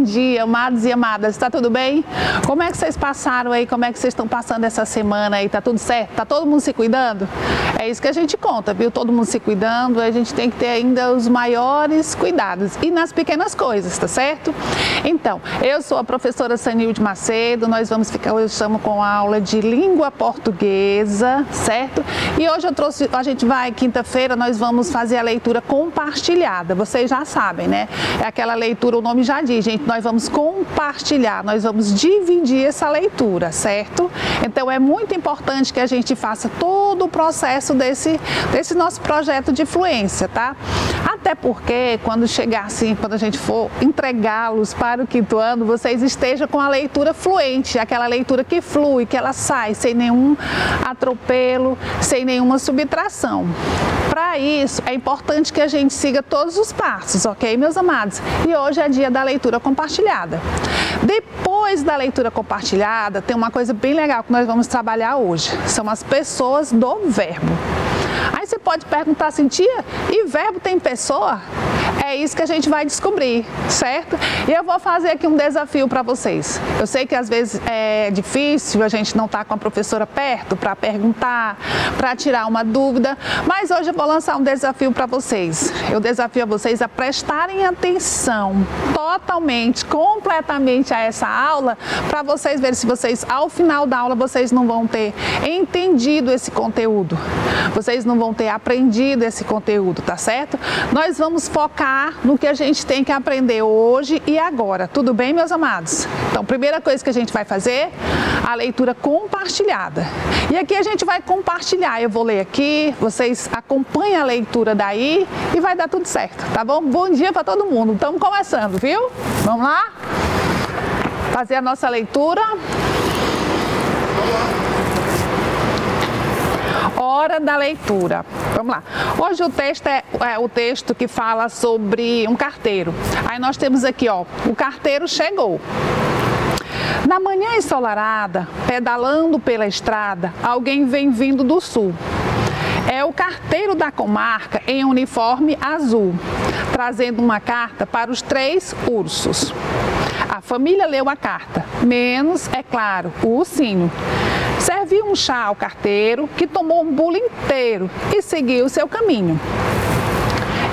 dia, amados e amadas, tá tudo bem? Como é que vocês passaram aí? Como é que vocês estão passando essa semana aí? Tá tudo certo? Tá todo mundo se cuidando? É isso que a gente conta, viu? Todo mundo se cuidando, a gente tem que ter ainda os maiores cuidados e nas pequenas coisas, tá certo? Então, eu sou a professora Sanilde Macedo, nós vamos ficar, hoje estamos com a aula de língua portuguesa, certo? E hoje a gente vai, quinta-feira, nós vamos fazer a leitura compartilhada, vocês já sabem, né? É aquela leitura, o nome já diz, gente, nós vamos compartilhar, nós vamos dividir essa leitura, certo? Então é muito importante que a gente faça todo o processo desse nosso projeto de fluência, tá? Até porque quando chegar assim, quando a gente for entregá-los para o quinto ano, vocês estejam com a leitura fluente, aquela leitura que flui, que ela sai sem nenhum atropelo, sem nenhuma subtração. Para isso, é importante que a gente siga todos os passos, ok, meus amados? E hoje é dia da leitura compartilhada. Depois da leitura compartilhada, tem uma coisa bem legal que nós vamos trabalhar hoje. São as pessoas do verbo. Aí você pode perguntar assim, tia, e verbo tem pessoa? É isso que a gente vai descobrir, certo? E eu vou fazer aqui um desafio para vocês. Eu sei que às vezes é difícil, a gente não tá com a professora perto para perguntar, para tirar uma dúvida, mas hoje eu vou lançar um desafio para vocês. Eu desafio a vocês a prestarem atenção totalmente, completamente a essa aula, para vocês verem se vocês, ao final da aula, vocês não vão ter entendido esse conteúdo. Vocês não vão ter aprendido esse conteúdo, tá certo? Nós vamos focar no que a gente tem que aprender hoje e agora, tudo bem, meus amados? Então, primeira coisa que a gente vai fazer, a leitura compartilhada. E aqui a gente vai compartilhar, eu vou ler aqui, vocês acompanhem a leitura daí e vai dar tudo certo, tá bom? Bom dia para todo mundo, estamos começando, viu? Vamos lá? Fazer a nossa leitura. Hora da leitura. Vamos lá. Hoje o texto é o texto que fala sobre um carteiro. Aí nós temos aqui, ó, o carteiro chegou. Na manhã ensolarada, pedalando pela estrada, alguém vem vindo do sul. É o carteiro da comarca em uniforme azul, trazendo uma carta para os 3 ursos. A família leu a carta, menos, é claro, o ursinho. Serviu um chá ao carteiro, que tomou um bolo inteiro e seguiu seu caminho.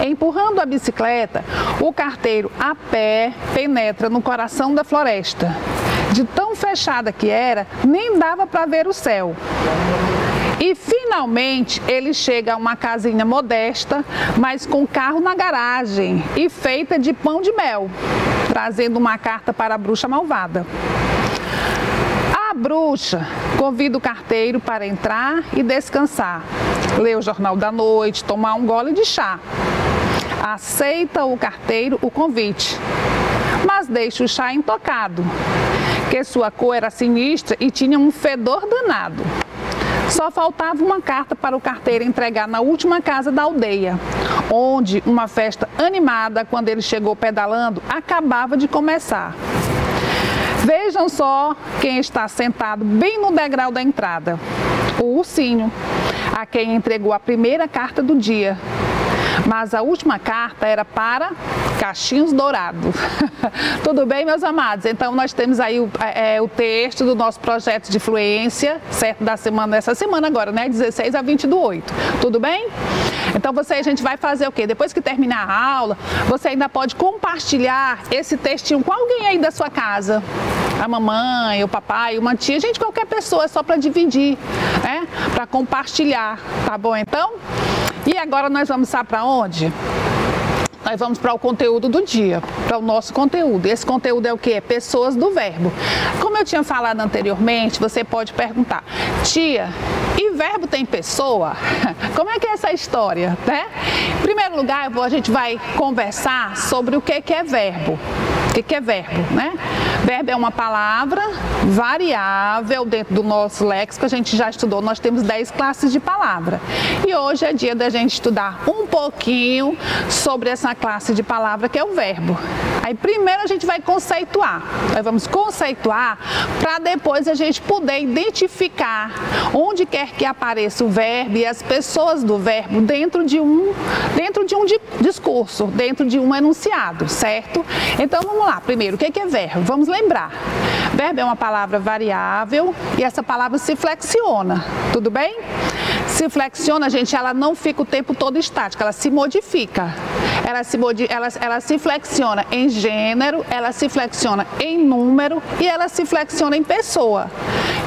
Empurrando a bicicleta, o carteiro a pé penetra no coração da floresta. De tão fechada que era, nem dava para ver o céu. E finalmente ele chega a uma casinha modesta, mas com carro na garagem e feita de pão de mel, trazendo uma carta para a bruxa malvada. A bruxa convida o carteiro para entrar e descansar, ler o jornal da noite, tomar um gole de chá. Aceita o carteiro o convite, mas deixa o chá intocado, que sua cor era sinistra e tinha um fedor danado. Só faltava uma carta para o carteiro entregar na última casa da aldeia, onde uma festa animada, quando ele chegou pedalando, acabava de começar. Vejam só quem está sentado bem no degrau da entrada. O ursinho, a quem entregou a primeira carta do dia. Mas a última carta era para Cachinhos Dourado. Tudo bem, meus amados? Então, nós temos aí o texto do nosso projeto de fluência, certo? Da semana, dessa semana agora, né? 16 a 20/8. Tudo bem? Então, a gente vai fazer o quê? Depois que terminar a aula, você ainda pode compartilhar esse textinho com alguém aí da sua casa. A mamãe, o papai, uma tia, gente, qualquer pessoa, é só para dividir, né? Para compartilhar, tá bom? Então, e agora nós vamos para onde? Nós vamos para o conteúdo do dia, para o nosso conteúdo. Esse conteúdo é o quê? Pessoas do verbo. Como eu tinha falado anteriormente, você pode perguntar, tia, e verbo tem pessoa? Como é que é essa história, né? Em primeiro lugar, a gente vai conversar sobre o que é verbo. O que é verbo, né? Verbo é uma palavra variável dentro do nosso léxico, a gente já estudou, nós temos 10 classes de palavra. E hoje é dia da gente estudar um pouquinho sobre essa classe de palavra que é o verbo. Aí primeiro a gente vai conceituar. Nós vamos conceituar para depois a gente poder identificar onde quer que apareça o verbo e as pessoas do verbo dentro de um discurso, dentro de um enunciado, certo? Então vamos lá, primeiro, o que é verbo? Vamos lembrar. Verbo é uma palavra variável e essa palavra se flexiona, tudo bem? Se flexiona, gente, ela não fica o tempo todo estática, ela se modifica. Ela se flexiona em gênero, ela se flexiona em número e ela se flexiona em pessoa,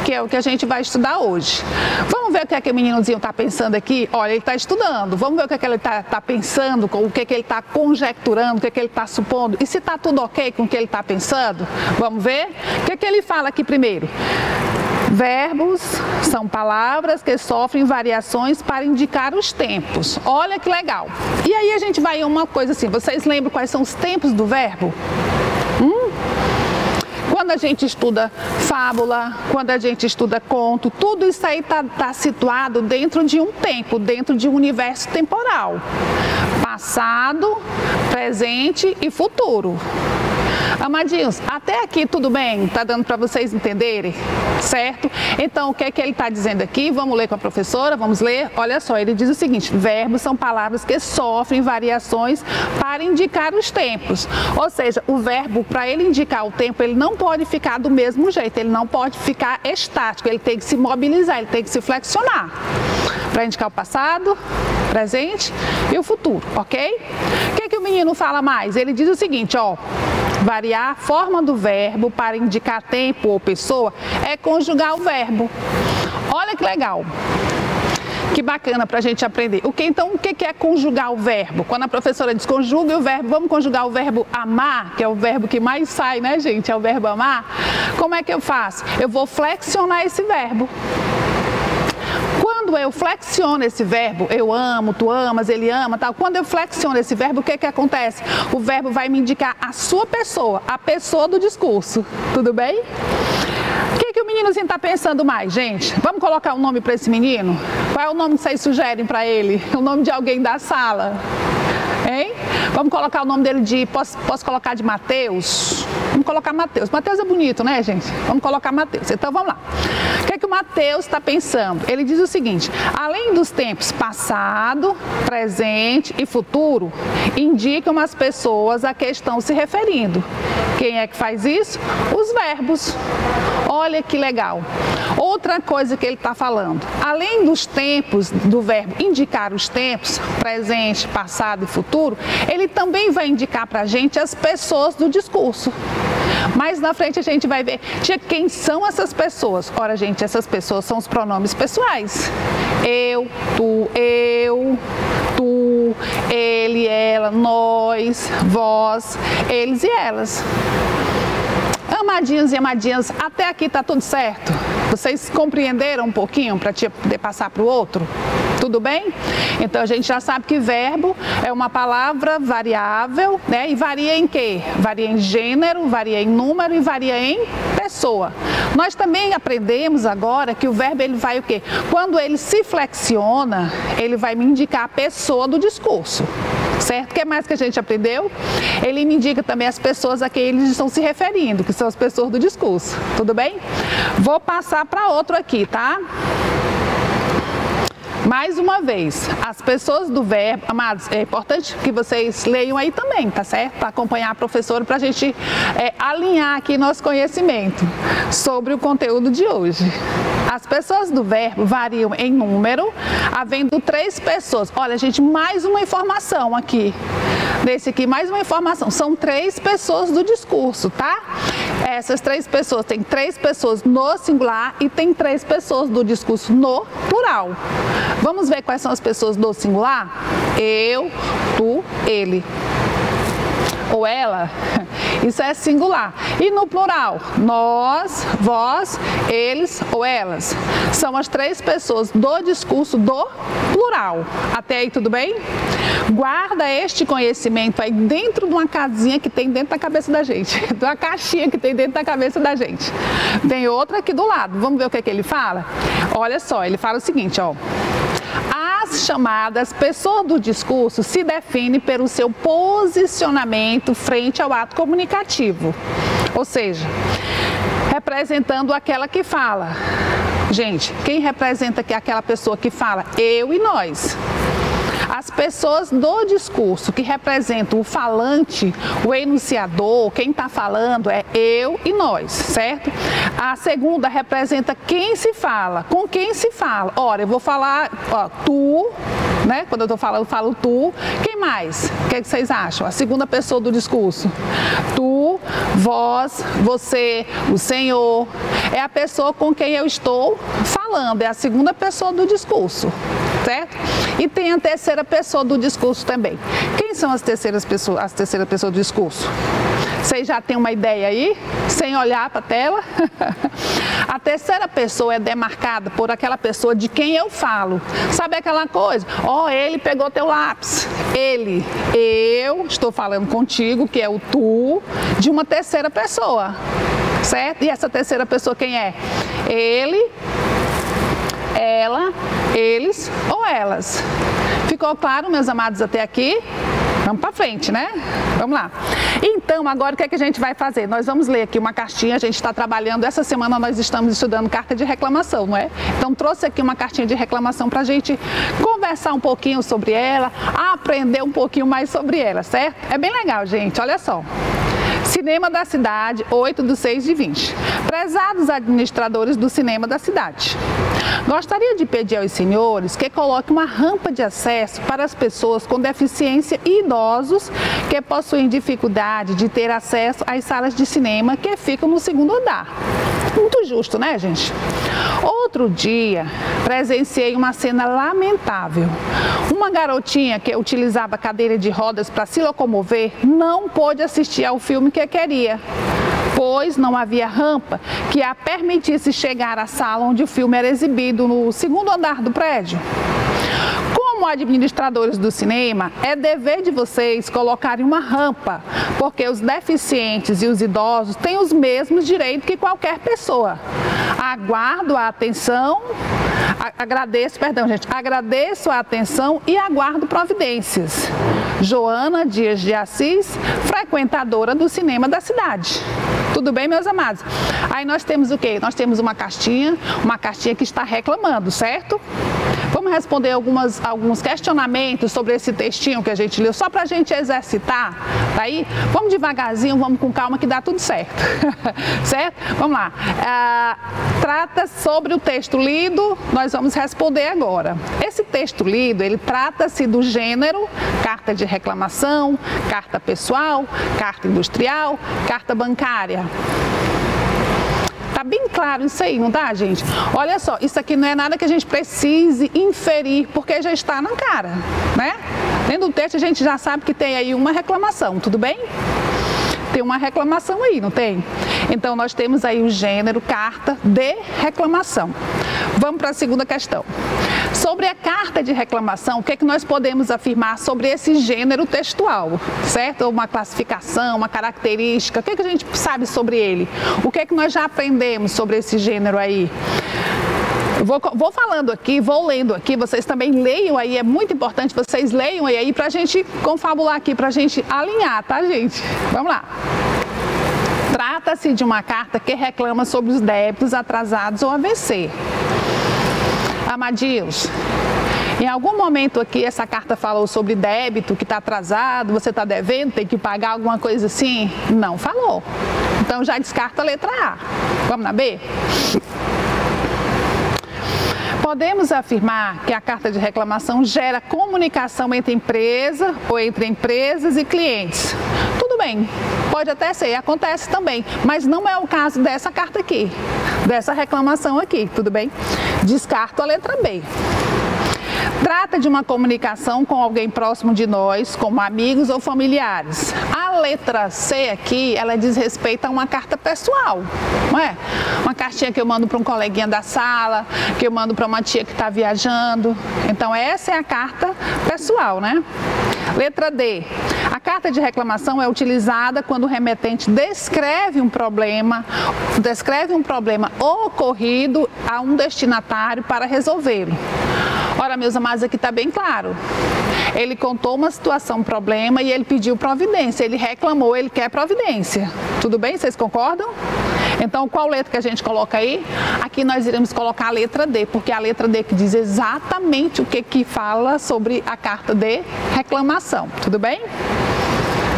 que é o que a gente vai estudar hoje. Vamos ver o que é que o meninozinho está pensando aqui? Olha, ele está estudando. Vamos ver o que é que ele está pensando, o que é que ele está conjecturando, o que é que ele está supondo. E se está tudo ok com o que ele está pensando? Vamos ver? O que é que ele fala aqui primeiro? Verbos são palavras que sofrem variações para indicar os tempos. Olha que legal. E aí a gente vai em uma coisa assim, vocês lembram quais são os tempos do verbo? Quando a gente estuda fábula, quando a gente estuda conto, tudo isso aí está situado dentro de um tempo, dentro de um universo temporal. Passado, presente e futuro. Amadinhos, até aqui tudo bem? Tá dando para vocês entenderem? Certo? Então, o que é que ele está dizendo aqui? Vamos ler com a professora, vamos ler? Olha só, ele diz o seguinte: verbos são palavras que sofrem variações para indicar os tempos. Ou seja, o verbo, para ele indicar o tempo, ele não pode ficar do mesmo jeito, ele não pode ficar estático, ele tem que se mobilizar, ele tem que se flexionar. Para indicar o passado, presente e o futuro, ok? O que é que o menino fala mais? Ele diz o seguinte, ó: variar a forma do verbo para indicar tempo ou pessoa é conjugar o verbo. Olha que legal. Que bacana para a gente aprender. Então, o que é conjugar o verbo? Quando a professora diz conjugue o verbo, vamos conjugar o verbo amar, que é o verbo que mais sai, né, gente? É o verbo amar. Como é que eu faço? Eu vou flexionar esse verbo. Quando eu flexiono esse verbo, eu amo, tu amas, ele ama, tal. Quando eu flexiono esse verbo, o que acontece? O verbo vai me indicar a sua pessoa, a pessoa do discurso. Tudo bem? O que o meninozinho está pensando mais, gente? Vamos colocar um nome para esse menino? Qual é o nome que vocês sugerem para ele? O nome de alguém da sala? Hein? Vamos colocar o nome dele de... Posso colocar de Mateus? Vamos colocar Mateus. Mateus é bonito, né, gente? Vamos colocar Mateus. Então, vamos lá. O que é que o Mateus está pensando? Ele diz o seguinte: além dos tempos passado, presente e futuro, indicam as pessoas a que estão se referindo. Quem é que faz isso? Os verbos. Olha que legal. Outra coisa que ele está falando: além dos tempos, do verbo indicar os tempos, presente, passado e futuro, ele também vai indicar para a gente as pessoas do discurso. Mais na frente a gente vai ver quem são essas pessoas. Ora, gente, essas pessoas são os pronomes pessoais. Eu, tu, ele, ela, nós, vós, eles e elas. Amadinhos e amadinhas, até aqui tá tudo certo? Vocês compreenderam um pouquinho para poder passar para o outro? Tudo bem? Então a gente já sabe que verbo é uma palavra variável, né? E varia em quê? Varia em gênero, varia em número e varia em pessoa. Nós também aprendemos agora que o verbo ele vai o quê? Quando ele se flexiona, ele vai me indicar a pessoa do discurso. Certo? O que mais que a gente aprendeu? Ele me indica também as pessoas a quem eles estão se referindo, que são as pessoas do discurso. Tudo bem? Vou passar para outro aqui, tá? Mais uma vez, as pessoas do verbo, amados, é importante que vocês leiam aí também, tá certo? Para acompanhar a professora, para a gente alinhar aqui nosso conhecimento sobre o conteúdo de hoje. As pessoas do verbo variam em número, havendo 3 pessoas. Olha, gente, mais uma informação aqui. Nesse aqui, mais uma informação. São 3 pessoas do discurso, tá? Essas 3 pessoas, tem 3 pessoas no singular e tem 3 pessoas do discurso no plural. Vamos ver quais são as pessoas do singular? Eu, tu, ele. Ou ela, isso é singular. E no plural, nós, vós, eles ou elas. São as 3 pessoas do discurso do plural. Até aí tudo bem? Guarda este conhecimento aí dentro de uma casinha que tem dentro da cabeça da gente. De uma caixinha que tem dentro da cabeça da gente. Tem outra aqui do lado. Vamos ver o que é que ele fala? Olha só, ele fala o seguinte, ó. As As chamadas pessoas do discurso se definem pelo seu posicionamento frente ao ato comunicativo, ou seja, representando aquela que fala. Gente, quem representa aqui aquela pessoa que fala? Eu e nós. As pessoas do discurso que representam o falante, o enunciador, quem está falando é eu e nós, certo? A segunda representa quem se fala, com quem se fala. Ora, eu vou falar, ó, tu, né? Quando eu estou falando, eu falo tu. Quem mais? O que é que vocês acham? A segunda pessoa do discurso. Tu, vós, você, o senhor. É a pessoa com quem eu estou falando, é a segunda pessoa do discurso, certo? E tem a terceira pessoa do discurso também. Quem são as terceiras pessoas do discurso? Vocês já têm uma ideia aí? Sem olhar para a tela? A terceira pessoa é demarcada por aquela pessoa de quem eu falo. Sabe aquela coisa? Ó, ele pegou teu lápis. Ele, eu estou falando contigo, que é o tu, de uma terceira pessoa, certo? E essa terceira pessoa quem é? Ele, ela, eles ou elas. Ficou claro, meus amados, até aqui? Vamos para frente, né? Vamos lá. Então, agora o que é que a gente vai fazer? Nós vamos ler aqui uma cartinha, a gente está trabalhando, essa semana nós estamos estudando carta de reclamação, não é? Então, trouxe aqui uma cartinha de reclamação para a gente conversar um pouquinho sobre ela, aprender um pouquinho mais sobre ela, certo? É bem legal, gente, olha só. Cinema da Cidade, 8/6/20. Prezados administradores do cinema da cidade, gostaria de pedir aos senhores que coloquem uma rampa de acesso para as pessoas com deficiência e idosos que possuem dificuldade de ter acesso às salas de cinema que ficam no segundo andar. Muito justo, né, gente? Outro dia, presenciei uma cena lamentável. Uma garotinha que utilizava cadeira de rodas para se locomover não pôde assistir ao filme que queria, pois não havia rampa que a permitisse chegar à sala onde o filme era exibido no segundo andar do prédio. Como administradores do cinema, é dever de vocês colocarem uma rampa, porque os deficientes e os idosos têm os mesmos direitos que qualquer pessoa. Aguardo a atenção, agradeço a atenção e aguardo providências. Joana Dias de Assis, frequentadora do cinema da cidade. Tudo bem, meus amados? Aí nós temos o quê? Nós temos uma cartinha que está reclamando, certo? Vamos responder alguns questionamentos sobre esse textinho que a gente leu, só para a gente exercitar, tá aí? Vamos devagarzinho, vamos com calma que dá tudo certo, certo? Vamos lá. Trata sobre o texto lido, nós vamos responder agora. Esse texto lido, ele trata-se do gênero, carta de reclamação, carta pessoal, carta industrial, carta bancária. Tá bem claro isso aí, não tá, gente? Olha só, isso aqui não é nada que a gente precise inferir, porque já está na cara, né? Dentro do texto a gente já sabe que tem aí uma reclamação, tudo bem? Tem uma reclamação aí, não tem? Então, nós temos aí o gênero carta de reclamação. Vamos para a segunda questão. Sobre a carta de reclamação, o que é que nós podemos afirmar sobre esse gênero textual, certo? Uma classificação, uma característica, o que é que a gente sabe sobre ele? O que é que nós já aprendemos sobre esse gênero aí? Vou falando aqui, vou lendo aqui, vocês também leiam aí, é muito importante, vocês leiam aí para a gente confabular aqui, para a gente alinhar, tá, gente? Vamos lá. Trata-se de uma carta que reclama sobre os débitos atrasados ou AVC. Amadios, em algum momento aqui essa carta falou sobre débito que está atrasado, você está devendo, tem que pagar alguma coisa assim? Não falou. Então já descarta a letra A. Vamos na B? Podemos afirmar que a carta de reclamação gera comunicação entre empresa ou entre empresas e clientes. Tudo bem, pode até ser, acontece também, mas não é o caso dessa carta aqui, dessa reclamação aqui, tudo bem? Descarto a letra B. Trata de uma comunicação com alguém próximo de nós, como amigos ou familiares. A letra C aqui, ela diz respeito a uma carta pessoal, não é? Uma cartinha que eu mando para um coleguinha da sala, que eu mando para uma tia que está viajando. Então, essa é a carta pessoal, né? Letra D. A carta de reclamação é utilizada quando o remetente descreve um problema ocorrido a um destinatário para resolvê-lo. Ora, meus amados, aqui está bem claro. Ele contou uma situação, um problema e ele pediu providência. Ele reclamou, ele quer providência. Tudo bem? Vocês concordam? Então, qual letra que a gente coloca aí? Aqui nós iremos colocar a letra D, porque é a letra D que diz exatamente o que fala sobre a carta de reclamação. Tudo bem?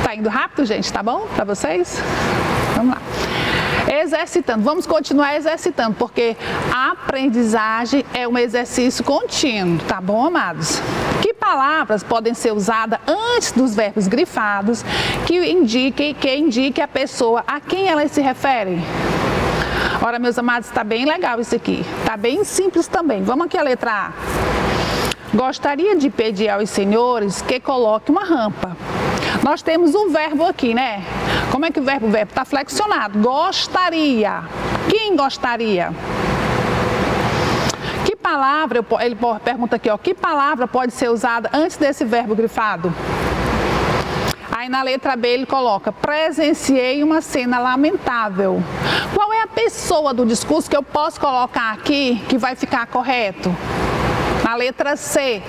Tá indo rápido, gente? Tá bom para vocês? Vamos lá. Exercitando, vamos continuar exercitando, porque a aprendizagem é um exercício contínuo, tá bom, amados? Que palavras podem ser usadas antes dos verbos grifados que indique a pessoa a quem elas se referem? Ora, meus amados, está bem legal isso aqui, tá bem simples também. Vamos aqui a letra A. Gostaria de pedir aos senhores que coloque uma rampa. Nós temos um verbo aqui, né? Como é que o verbo está flexionado? Gostaria. Quem gostaria? Que palavra, ele pergunta aqui, ó, que palavra pode ser usada antes desse verbo grifado? Aí na letra B ele coloca, presenciei uma cena lamentável. Qual é a pessoa do discurso que eu posso colocar aqui que vai ficar correto? Na letra C,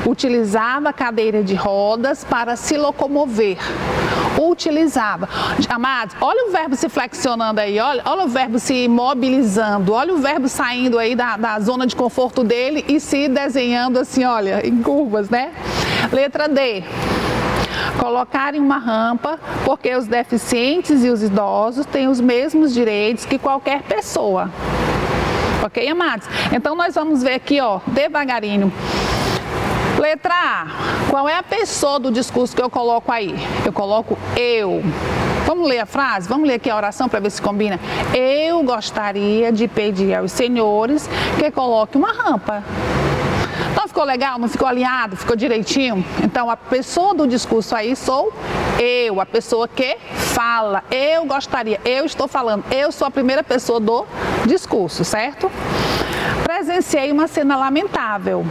utilizava a cadeira de rodas para se locomover. Utilizava. Amados, olha o verbo se flexionando aí, olha o verbo se mobilizando, olha o verbo saindo aí da zona de conforto dele e se desenhando assim, olha, em curvas, né? Letra D. Colocarem uma rampa, porque os deficientes e os idosos têm os mesmos direitos que qualquer pessoa. Ok, amados? Então, nós vamos ver aqui, ó, devagarinho. Letra A. Qual é a pessoa do discurso que eu coloco aí? Eu coloco eu. Vamos ler a frase? Vamos ler aqui a oração para ver se combina. Eu gostaria de pedir aos senhores que coloquem uma rampa. Então, ficou legal? Não ficou alinhado? Ficou direitinho? Então, a pessoa do discurso aí sou eu, a pessoa que fala. Eu gostaria, eu estou falando. Eu sou a primeira pessoa do discurso, certo? Presenciei uma cena lamentável.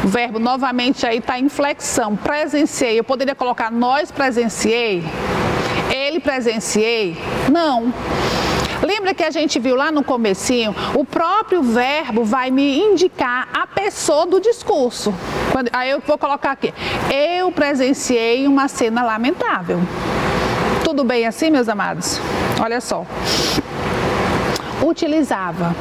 O verbo novamente aí está em flexão. Presenciei. Eu poderia colocar nós presenciei? Ele presenciei? Não. Lembra que a gente viu lá no comecinho? O próprio verbo vai me indicar a pessoa do discurso. Aí eu vou colocar aqui. Eu presenciei uma cena lamentável. Tudo bem assim, meus amados? Olha só. Utilizava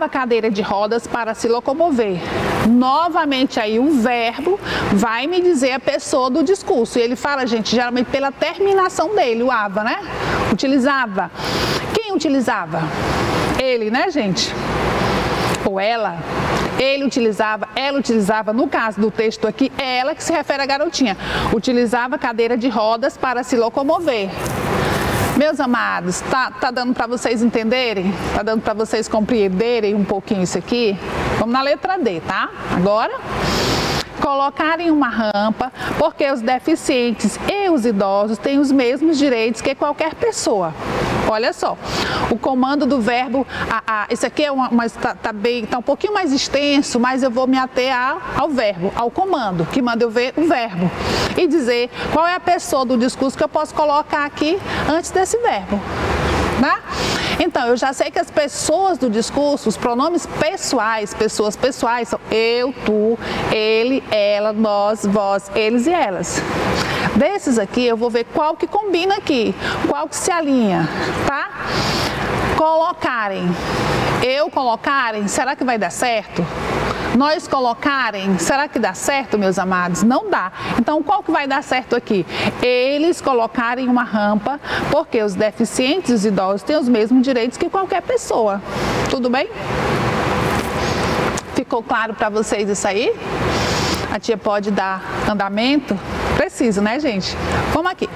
a cadeira de rodas para se locomover. Novamente aí o verbo vai me dizer a pessoa do discurso. E ele fala, gente, geralmente pela terminação dele, o ava, né? Utilizava. Quem utilizava? Ele, né, gente? Ou ela? Ele utilizava, ela utilizava, no caso do texto aqui, é ela que se refere à garotinha. Utilizava a cadeira de rodas para se locomover. Meus amados, tá dando para vocês entenderem? Tá dando para vocês compreenderem um pouquinho isso aqui? Vamos na letra D, tá? Agora, colocarem uma rampa, porque os deficientes e os idosos têm os mesmos direitos que qualquer pessoa. Olha só, o comando do verbo, esse aqui é tá um pouquinho mais extenso, mas eu vou me ater ao verbo, ao comando, que manda eu ver o verbo. E dizer qual é a pessoa do discurso que eu posso colocar aqui antes desse verbo. Né? Então, eu já sei que as pessoas do discurso, os pronomes pessoais, pessoas pessoais, são eu, tu, ele, ela, nós, vós, eles e elas. Desses aqui, eu vou ver qual que combina aqui, qual que se alinha, tá? Colocarem. Eu colocarem, será que vai dar certo? Nós colocarem, será que dá certo, meus amados? Não dá. Então, qual que vai dar certo aqui? Eles colocarem uma rampa, porque os deficientes e os idosos têm os mesmos direitos que qualquer pessoa. Tudo bem? Ficou claro para vocês isso aí? A tia pode dar andamento? Precisa, né, gente? Vamos aqui.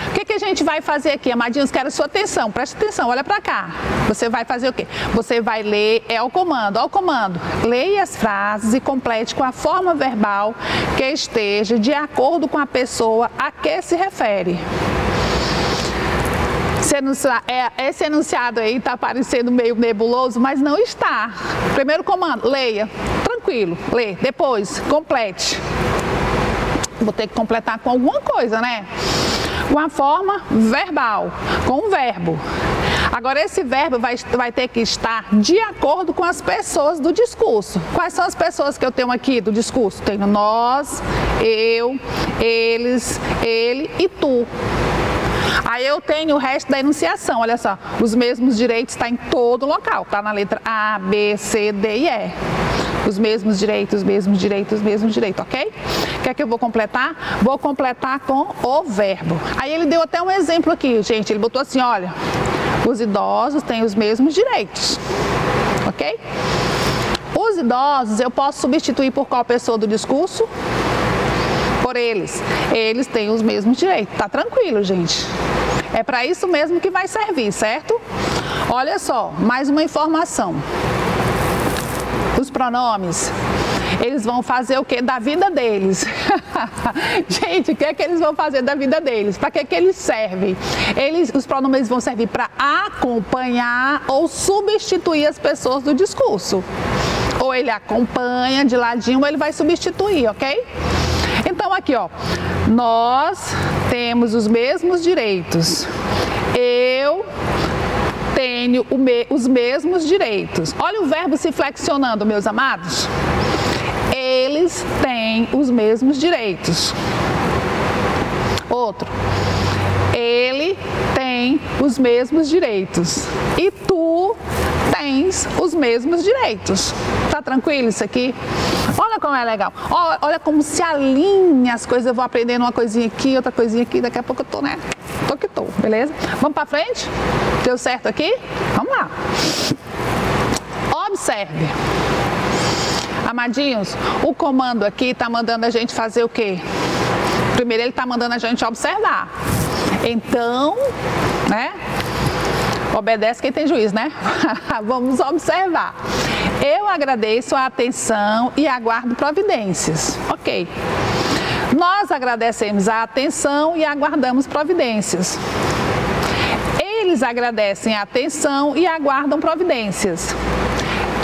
O que a gente vai fazer aqui, amadinhos? Quero sua atenção, preste atenção, olha pra cá. Você vai fazer o quê? Você vai ler, é o comando, ó o comando. Leia as frases e complete com a forma verbal que esteja de acordo com a pessoa a que se refere. Esse enunciado aí está parecendo meio nebuloso, mas não está. Primeiro comando, leia, tranquilo, lê. Depois, complete. Vou ter que completar com alguma coisa, né? Com a forma verbal, com o verbo. Agora, esse verbo vai ter que estar de acordo com as pessoas do discurso. Quais são as pessoas que eu tenho aqui do discurso? Tenho nós, eu, eles, ele e tu. Aí eu tenho o resto da enunciação, olha só. Os mesmos direitos está em todo local, tá na letra A, B, C, D e E. Os mesmos direitos, ok? Quer que eu vou completar? Vou completar com o verbo. Aí ele deu até um exemplo aqui, gente. Ele botou assim, olha, os idosos têm os mesmos direitos, ok? Os idosos eu posso substituir por qual pessoa do discurso? Por eles. Eles têm os mesmos direitos. Tá tranquilo, gente. É para isso mesmo que vai servir, certo? Olha só, mais uma informação. Os pronomes, eles vão fazer o que da vida deles? Gente, o que é que eles vão fazer da vida deles? Para que eles servem? Os pronomes vão servir para acompanhar ou substituir as pessoas do discurso. Ou ele acompanha de ladinho ou ele vai substituir, ok? Então aqui, ó, nós temos os mesmos direitos. Eu tenho os mesmos direitos. Olha o verbo se flexionando, meus amados. Eles têm os mesmos direitos. Outro. Ele tem os mesmos direitos. E tu tens os mesmos direitos. Tá tranquilo isso aqui? Olha como é legal. Olha como se alinha as coisas. Eu vou aprendendo uma coisinha aqui, outra coisinha aqui. Daqui a pouco eu tô, né? Tô que tô, beleza? Vamos pra frente? Deu certo aqui? Vamos lá. Observe. Amadinhos, o comando aqui tá mandando a gente fazer o quê? Primeiro ele tá mandando a gente observar. Então, né? Obedece quem tem juízo, né? Vamos observar. Eu agradeço a atenção e aguardo providências. Ok. Nós agradecemos a atenção e aguardamos providências. Eles agradecem a atenção e aguardam providências.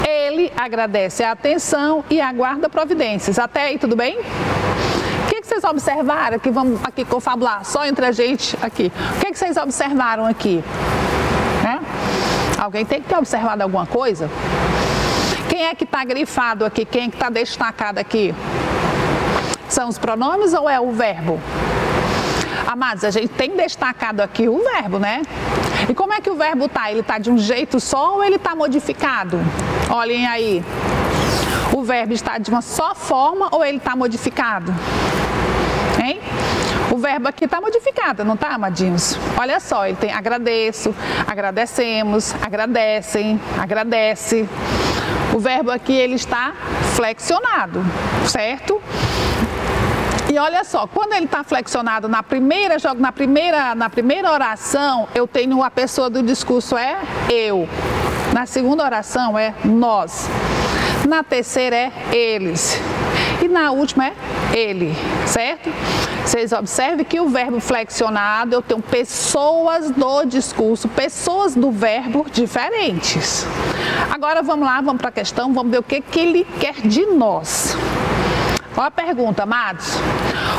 Ele agradece a atenção e aguarda providências. Até aí, tudo bem? O que vocês observaram? Que vamos aqui confabular só entre a gente aqui. O que vocês observaram aqui? Alguém tem que ter observado alguma coisa? Quem é que está grifado aqui? Quem é que está destacado aqui? São os pronomes ou é o verbo? Amados, a gente tem destacado aqui o verbo, né? E como é que o verbo tá? Ele tá de um jeito só ou ele tá modificado? Olhem aí. O verbo está de uma só forma ou ele tá modificado? Hein? O verbo aqui está modificado, não está, amadinhos? Olha só, ele tem agradeço, agradecemos, agradecem, agradece. O verbo aqui ele está flexionado, certo? E olha só, quando ele está flexionado na primeira oração, eu tenho a pessoa do discurso é eu. Na segunda oração é nós. Na terceira é eles. E na última é ele, certo? Vocês observem que o verbo flexionado, eu tenho pessoas do discurso, pessoas do verbo diferentes. Agora vamos lá, vamos para a questão, vamos ver o que ele quer de nós. Olha a pergunta, amados.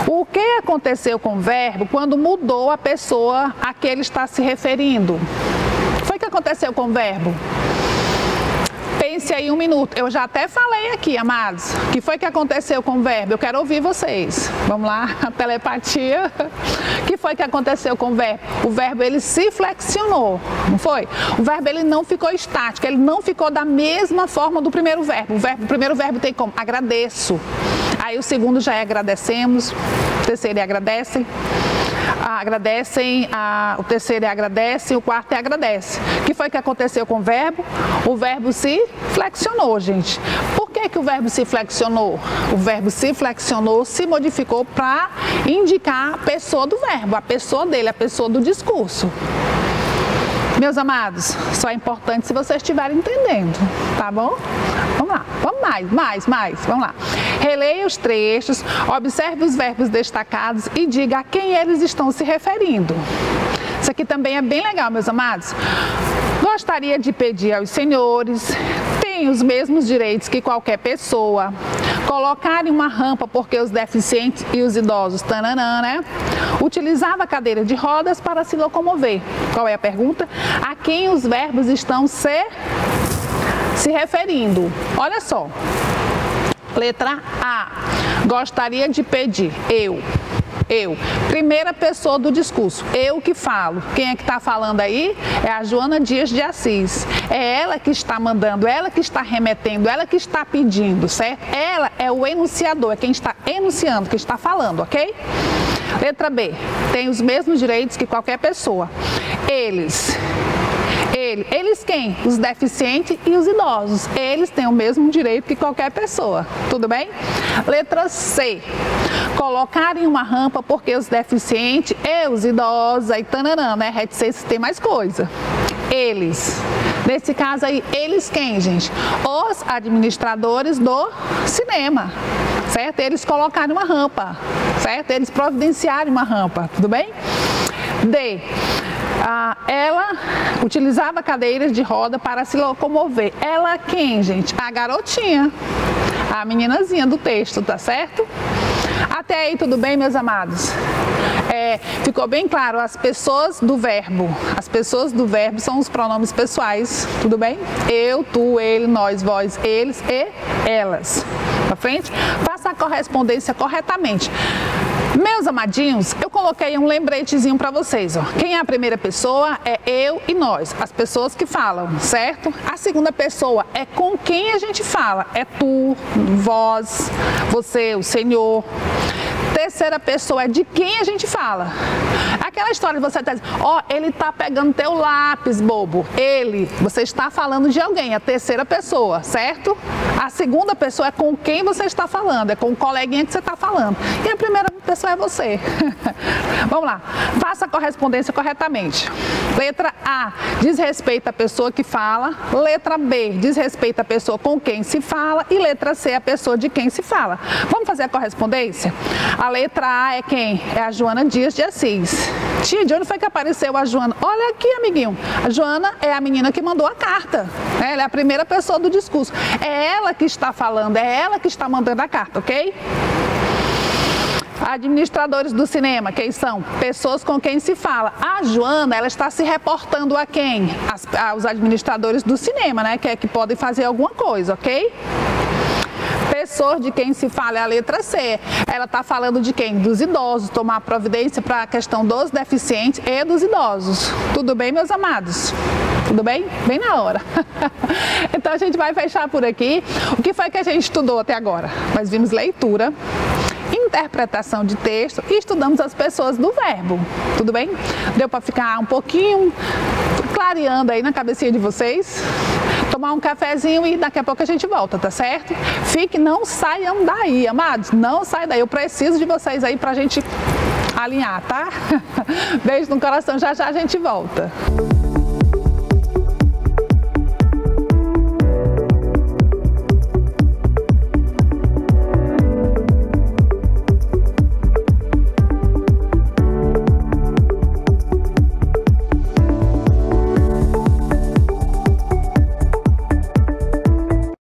O que aconteceu com o verbo quando mudou a pessoa a que ele está se referindo? O que foi que aconteceu com o verbo? Pense aí um minuto. Eu já até falei aqui, amados. O que foi que aconteceu com o verbo? Eu quero ouvir vocês. Vamos lá, a telepatia. O que foi que aconteceu com o verbo? O verbo, ele se flexionou, não foi? O verbo, ele não ficou estático, ele não ficou da mesma forma do primeiro verbo. O primeiro verbo tem como? Agradeço. Aí o segundo já é agradecemos, o terceiro é agradecem. O terceiro é agradece, o quarto é agradece. O que foi que aconteceu com o verbo? O verbo se flexionou, gente. Por que o verbo se flexionou? O verbo se flexionou, se modificou para indicar a pessoa do verbo, a pessoa dele, a pessoa do discurso. Meus amados, só é importante se vocês estiverem entendendo, tá bom? Vamos lá, vamos mais, vamos lá. Releia os trechos, observe os verbos destacados e diga a quem eles estão se referindo. Isso aqui também é bem legal, meus amados. Gostaria de pedir aos senhores, têm os mesmos direitos que qualquer pessoa. Colocarem uma rampa porque os deficientes e os idosos, tananã, né? Utilizava a cadeira de rodas para se locomover. Qual é a pergunta? A quem os verbos estão se referindo? Olha só. Letra A. Gostaria de pedir. Eu. Primeira pessoa do discurso. Eu que falo. Quem é que está falando aí? É a Joana Dias de Assis. É ela que está mandando, ela que está remetendo, ela que está pedindo, certo? Ela é o enunciador, é quem está enunciando, quem está falando, ok? Letra B. Tem os mesmos direitos que qualquer pessoa. Eles quem? Os deficientes e os idosos. Eles têm o mesmo direito que qualquer pessoa. Tudo bem? Letra C. Colocarem uma rampa porque os deficientes e os idosos, aí tananã, né? Reticência tem mais coisa. Eles. Nesse caso aí, eles quem, gente? Os administradores do cinema, certo? Eles colocaram uma rampa, certo? Eles providenciaram uma rampa, tudo bem? D. Ela utilizava cadeiras de roda para se locomover. Ela quem, gente? A garotinha, a meninazinha do texto, tá certo? Até aí tudo bem, meus amados? Ficou bem claro, as pessoas do verbo são os pronomes pessoais, tudo bem? Eu, tu, ele, nós, vós, eles e elas. Pra frente? Faça a correspondência corretamente. Meus amadinhos, eu coloquei um lembretezinho para vocês, ó. Quem é a primeira pessoa é eu e nós, as pessoas que falam, certo? A segunda pessoa é com quem a gente fala, é tu, vós, você, o senhor. Terceira pessoa é de quem a gente fala. Aquela história de você tá dizendo, ó, ele tá pegando teu lápis, bobo. Ele, você está falando de alguém, a terceira pessoa, certo? A segunda pessoa é com quem você está falando, é com o coleguinha que você está falando. E a primeira pessoa é você. Vamos lá, faça a correspondência corretamente. Letra A, diz respeito à pessoa que fala. Letra B, diz respeito à pessoa com quem se fala. E letra C, a pessoa de quem se fala. Vamos fazer a correspondência? A letra A é quem? É a Joana Dias de Assis. Tia, de onde foi que apareceu a Joana? Olha aqui, amiguinho. A Joana é a menina que mandou a carta. Ela é a primeira pessoa do discurso. É ela que está falando, é ela que está mandando a carta, ok? Administradores do cinema, quem são? Pessoas com quem se fala. A Joana, ela está se reportando a quem? Aos administradores do cinema, né? Que podem fazer alguma coisa, ok? Pessoas de quem se fala é a letra C. Ela está falando de quem? Dos idosos, tomar providência para a questão dos deficientes e dos idosos. Tudo bem, meus amados? Tudo bem? Bem na hora. Então a gente vai fechar por aqui. O que foi que a gente estudou até agora? Nós vimos leitura, interpretação de texto e estudamos as pessoas do verbo. Tudo bem? Deu para ficar um pouquinho clareando aí na cabecinha de vocês? Tomar um cafezinho e daqui a pouco a gente volta, tá certo? Não saiam daí, amados, não saiam daí. Eu preciso de vocês aí pra gente alinhar, tá? Beijo no coração, já já a gente volta.